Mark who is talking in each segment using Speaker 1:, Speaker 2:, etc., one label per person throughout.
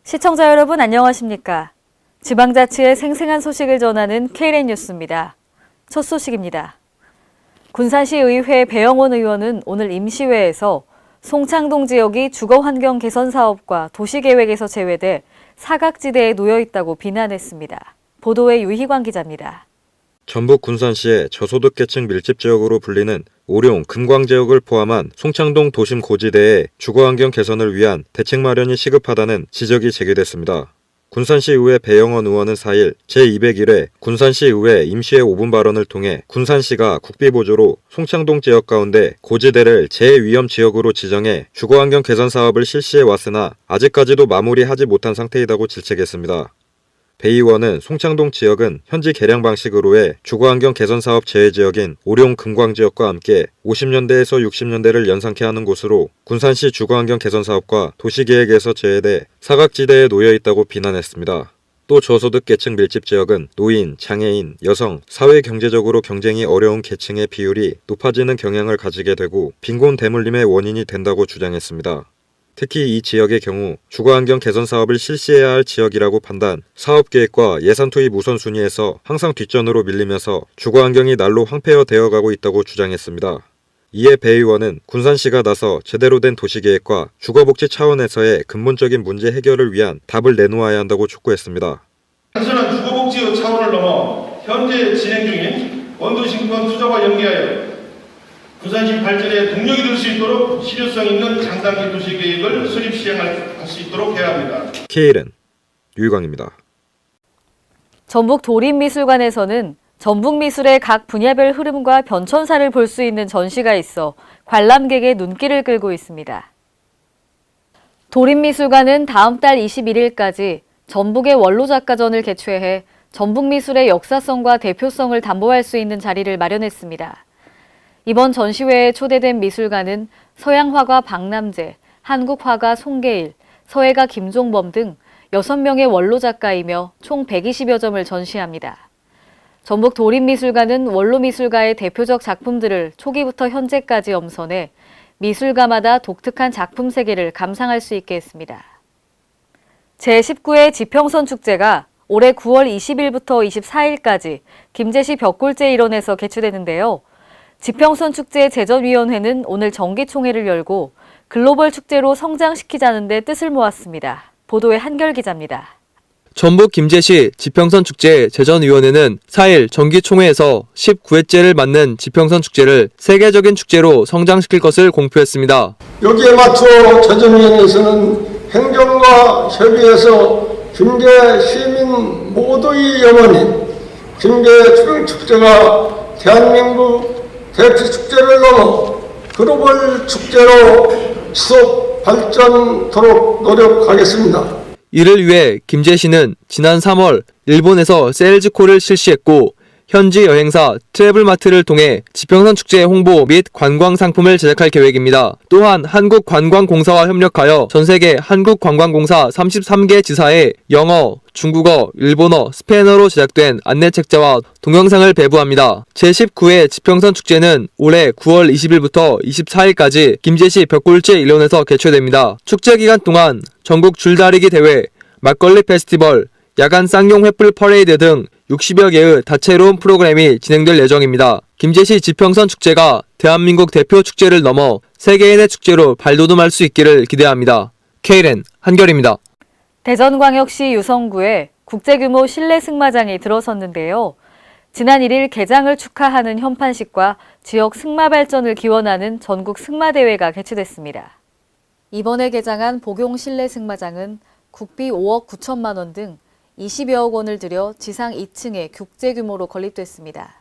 Speaker 1: 시청자 여러분 안녕하십니까? 지방자치의 생생한 소식을 전하는 KLN 뉴스입니다. 첫 소식입니다. 군산시의회 배영원 의원은 오늘 임시회에서 송창동 지역이 주거환경 개선 사업과 도시계획에서 제외돼 사각지대에 놓여 있다고 비난했습니다. 보도에 유희광 기자입니다.
Speaker 2: 전북 군산시의 저소득계층 밀집지역으로 불리는 오룡, 금광지역을 포함한 송창동 도심 고지대의 주거환경 개선을 위한 대책 마련이 시급하다는 지적이 제기됐습니다. 군산시의회 배영원 의원은 4일 제201회 군산시의회 임시회 5분 발언을 통해 군산시가 국비보조로 송창동 지역 가운데 고지대를 제위험지역으로 지정해 주거환경 개선 사업을 실시해 왔으나 아직까지도 마무리하지 못한 상태이다고 질책했습니다. 배 의원은 송창동 지역은 현지 개량 방식으로의 주거환경 개선 사업 제외지역인 오룡 금광지역과 함께 50년대에서 60년대를 연상케 하는 곳으로 군산시 주거환경 개선 사업과 도시계획에서 제외돼 사각지대에 놓여 있다고 비난했습니다. 또 저소득계층 밀집지역은 노인, 장애인, 여성, 사회경제적으로 경쟁이 어려운 계층의 비율이 높아지는 경향을 가지게 되고 빈곤 대물림의 원인이 된다고 주장했습니다. 특히 이 지역의 경우 주거환경 개선 사업을 실시해야 할 지역이라고 판단, 사업계획과 예산 투입 우선순위에서 항상 뒷전으로 밀리면서 주거환경이 날로 황폐화 되어가고 있다고 주장했습니다. 이에 배 의원은 군산시가 나서 제대로 된 도시계획과 주거복지 차원에서의 근본적인 문제 해결을 위한 답을 내놓아야 한다고 촉구했습니다.
Speaker 3: 단순한 주거복지 차원을 넘어 현재 진행 중인 원도시 금강 투자와 연계하여 군산시 발전에 동력이 될 수 있도록 실효성 있는 장단기 도시계획을 수립 시행할 수 있도록 해야 합니다.
Speaker 2: KLN 유희광입니다.
Speaker 1: 전북 도림미술관에서는 전북미술의 각 분야별 흐름과 변천사를 볼 수 있는 전시가 있어 관람객의 눈길을 끌고 있습니다. 도림미술관은 다음 달 21일까지 전북의 원로작가전을 개최해 전북미술의 역사성과 대표성을 담보할 수 있는 자리를 마련했습니다. 이번 전시회에 초대된 미술가는 서양화가 박남재, 한국화가 송계일, 서예가 김종범 등 6명의 원로 작가이며 총 120여 점을 전시합니다. 전북 도림미술관은 원로 미술가의 대표적 작품들을 초기부터 현재까지 엄선해 미술가마다 독특한 작품 세계를 감상할 수 있게 했습니다. 제19회 지평선 축제가 올해 9월 20일부터 24일까지 김제시 벽골제 일원에서 개최되는데요. 지평선 축제 제전위원회는 오늘 정기총회를 열고 글로벌 축제로 성장시키자는 데 뜻을 모았습니다. 보도에 한결 기자입니다.
Speaker 4: 전북 김제시 지평선 축제 제전위원회는 4일 정기총회에서 19회째를 맞는 지평선 축제를 세계적인 축제로 성장시킬 것을 공표했습니다.
Speaker 5: 여기에 맞춰 제전위원회에서는 행정과 협의해서 김제 시민 모두의 영혼인 김제 축제가 대한민국 대표 축제를 넘어 글로벌 축제로 지속 발전토록 노력하겠습니다.
Speaker 4: 이를 위해 김제시는 지난 3월 일본에서 세일즈콜을 실시했고 현지 여행사 트래블마트를 통해 지평선 축제 홍보 및 관광 상품을 제작할 계획입니다. 또한 한국관광공사와 협력하여 전세계 한국관광공사 33개 지사에 영어, 중국어, 일본어, 스페인어로 제작된 안내책자와 동영상을 배부합니다. 제19회 지평선 축제는 올해 9월 20일부터 24일까지 김제시 벽골제 일원에서 개최됩니다. 축제 기간 동안 전국 줄다리기 대회, 막걸리 페스티벌, 야간 쌍용 횃불 퍼레이드 등 60여 개의 다채로운 프로그램이 진행될 예정입니다. 김제시 지평선 축제가 대한민국 대표 축제를 넘어 세계인의 축제로 발돋움할 수 있기를 기대합니다. KLN 한결입니다.
Speaker 1: 대전광역시 유성구에 국제규모 실내 승마장이 들어섰는데요. 지난 1일 개장을 축하하는 현판식과 지역 승마 발전을 기원하는 전국 승마대회가 개최됐습니다. 이번에 개장한 복용 실내 승마장은 국비 5억 9천만 원 등 20여억 원을 들여 지상 2층에 국제규모로 건립됐습니다.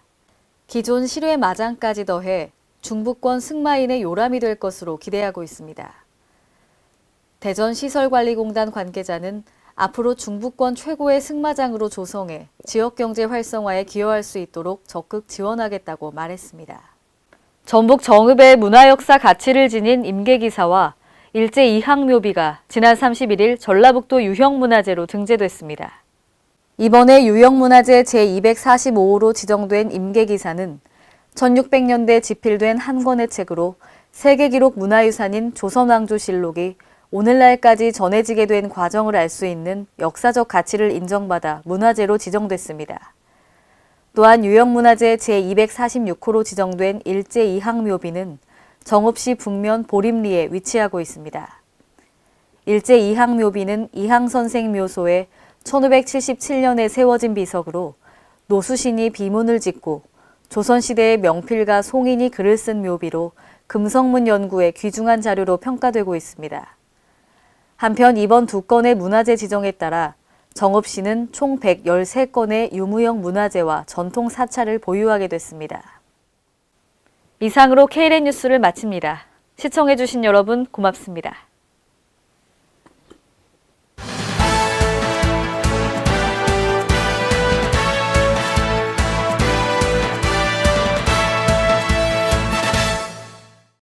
Speaker 1: 기존 실외 마장까지 더해 중부권 승마인의 요람이 될 것으로 기대하고 있습니다. 대전시설관리공단 관계자는 앞으로 중부권 최고의 승마장으로 조성해 지역경제 활성화에 기여할 수 있도록 적극 지원하겠다고 말했습니다. 전북 정읍의 문화역사 가치를 지닌 임계기사와 일제 이항묘비가 지난 31일 전라북도 유형문화재로 등재됐습니다. 이번에 유형문화재 제245호로 지정된 임계기사는 1600년대 집필된 한 권의 책으로 세계기록 문화유산인 조선왕조실록이 오늘날까지 전해지게 된 과정을 알 수 있는 역사적 가치를 인정받아 문화재로 지정됐습니다. 또한 유형문화재 제246호로 지정된 일제 이항묘비는 정읍시 북면 보림리에 위치하고 있습니다. 일제 이항묘비는 이항선생 묘소에 1577년에 세워진 비석으로 노수신이 비문을 짓고 조선시대의 명필가 송인이 글을 쓴 묘비로 금성문 연구의 귀중한 자료로 평가되고 있습니다. 한편 이번 두 건의 문화재 지정에 따라 정읍시는 총 113건의 유무형 문화재와 전통 사찰을 보유하게 됐습니다. 이상으로 K랜 뉴스를 마칩니다. 시청해주신 여러분 고맙습니다.